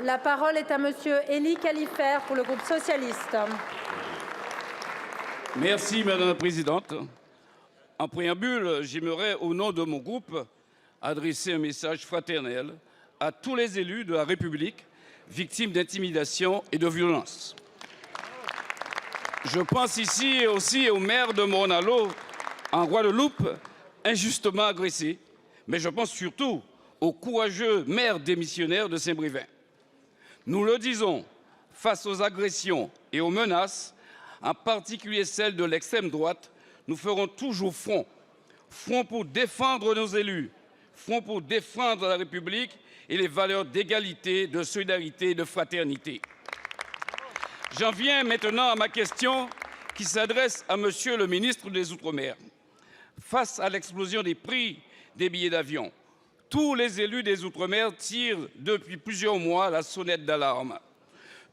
La parole est à monsieur Élie Califert pour le groupe socialiste. Merci Madame la Présidente. En préambule, j'aimerais au nom de mon groupe adresser un message fraternel à tous les élus de la République victimes d'intimidation et de violence. Je pense ici aussi au maire de Morne-à-l'Eau en Guadeloupe, injustement agressé, mais je pense surtout au courageux maire démissionnaire de Saint-Brévin. Nous le disons, face aux agressions et aux menaces, en particulier celles de l'extrême droite, nous ferons toujours front. Front pour défendre nos élus, front pour défendre la République et les valeurs d'égalité, de solidarité et de fraternité. J'en viens maintenant à ma question qui s'adresse à Monsieur le ministre des Outre-mer. Face à l'explosion des prix des billets d'avion, tous les élus des Outre-mer tirent depuis plusieurs mois la sonnette d'alarme.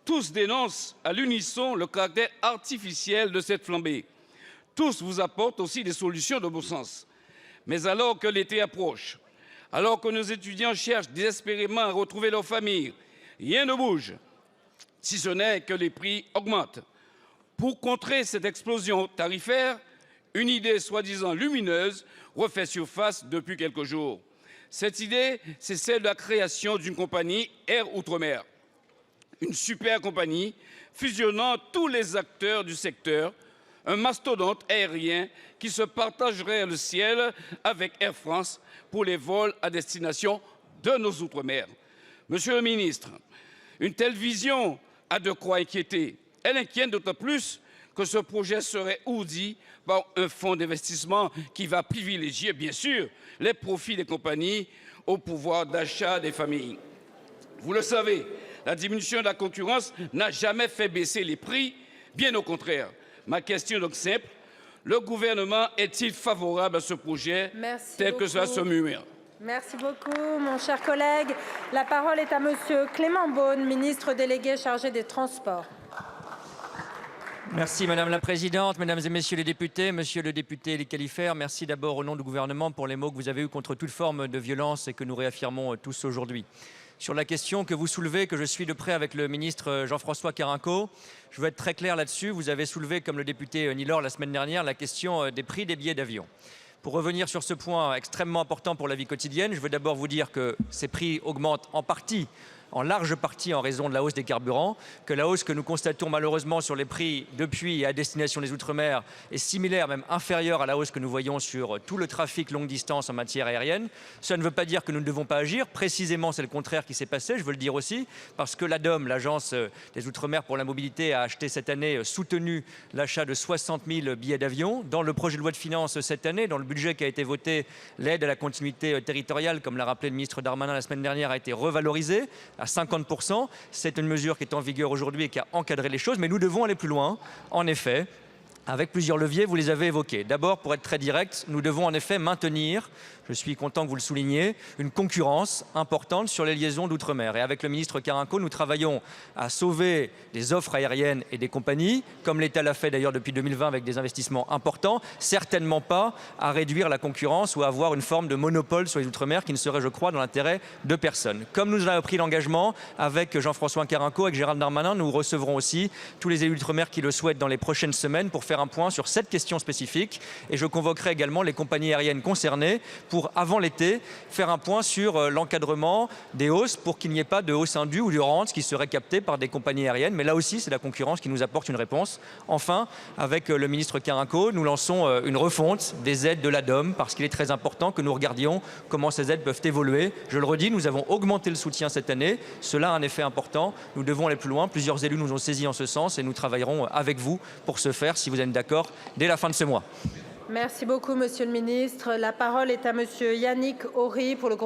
Tous dénoncent à l'unisson le caractère artificiel de cette flambée. Tous vous apportent aussi des solutions de bon sens. Mais alors que l'été approche, alors que nos étudiants cherchent désespérément à retrouver leur famille, rien ne bouge, si ce n'est que les prix augmentent. Pour contrer cette explosion tarifaire, une idée soi-disant lumineuse refait surface depuis quelques jours. Cette idée, c'est celle de la création d'une compagnie Air Outre-mer. Une super compagnie fusionnant tous les acteurs du secteur, un mastodonte aérien qui se partagerait le ciel avec Air France pour les vols à destination de nos Outre-mer. Monsieur le ministre, une telle vision a de quoi inquiéter. Elle inquiète d'autant plus que ce projet serait ourdi par un fonds d'investissement qui va privilégier, bien sûr, les profits des compagnies au pouvoir d'achat des familles. Vous le savez, la diminution de la concurrence n'a jamais fait baisser les prix, bien au contraire. Ma question est donc simple. Le gouvernement est-il favorable à ce projet tel que cela se murmure? Merci beaucoup, mon cher collègue. La parole est à monsieur Clément Beaune, ministre délégué chargé des Transports. Merci Madame la Présidente, Mesdames et Messieurs les députés. Monsieur le député Élie Califert, merci d'abord au nom du gouvernement pour les mots que vous avez eus contre toute forme de violence et que nous réaffirmons tous aujourd'hui. Sur la question que vous soulevez, que je suis de près avec le ministre Jean-François Carenco, je veux être très clair là-dessus. Vous avez soulevé, comme le député Nilor la semaine dernière, la question des prix des billets d'avion. Pour revenir sur ce point extrêmement important pour la vie quotidienne, je veux d'abord vous dire que ces prix augmentent en large partie en raison de la hausse des carburants, que la hausse que nous constatons malheureusement sur les prix depuis et à destination des Outre-mer est similaire, même inférieure à la hausse que nous voyons sur tout le trafic longue distance en matière aérienne. Cela ne veut pas dire que nous ne devons pas agir. Précisément, c'est le contraire qui s'est passé, je veux le dire aussi, parce que l'ADOM, l'Agence des Outre-mer pour la mobilité, a acheté cette année, soutenu l'achat de 60 000 billets d'avion. Dans le projet de loi de finances cette année, dans le budget qui a été voté, l'aide à la continuité territoriale, comme l'a rappelé le ministre Darmanin la semaine dernière, a été revalorisée à 50%. C'est une mesure qui est en vigueur aujourd'hui et qui a encadré les choses, mais nous devons aller plus loin. En effet, avec plusieurs leviers, vous les avez évoqués. D'abord, pour être très direct, nous devons en effet maintenir, je suis content que vous le souligniez, une concurrence importante sur les liaisons d'outre-mer. Et avec le ministre Carenco, nous travaillons à sauver des offres aériennes et des compagnies, comme l'État l'a fait d'ailleurs depuis 2020 avec des investissements importants, certainement pas à réduire la concurrence ou à avoir une forme de monopole sur les outre-mer qui ne serait, je crois, dans l'intérêt de personne. Comme nous en avons pris l'engagement avec Jean-François Carenco, avec Gérald Darmanin, nous recevrons aussi tous les élus d'outre-mer qui le souhaitent dans les prochaines semaines pour faire un point sur cette question spécifique. Et je convoquerai également les compagnies aériennes concernées pour, avant l'été, faire un point sur l'encadrement des hausses pour qu'il n'y ait pas de hausse indue ou de rente qui serait captée par des compagnies aériennes. Mais là aussi, c'est la concurrence qui nous apporte une réponse. Enfin, avec le ministre Carenco, nous lançons une refonte des aides de l'ADOM parce qu'il est très important que nous regardions comment ces aides peuvent évoluer. Je le redis, nous avons augmenté le soutien cette année. Cela a un effet important. Nous devons aller plus loin. Plusieurs élus nous ont saisis en ce sens et nous travaillerons avec vous pour ce faire, si vous êtes d'accord, dès la fin de ce mois. Merci beaucoup, monsieur le ministre. La parole est à monsieur Yannick Horry pour le groupe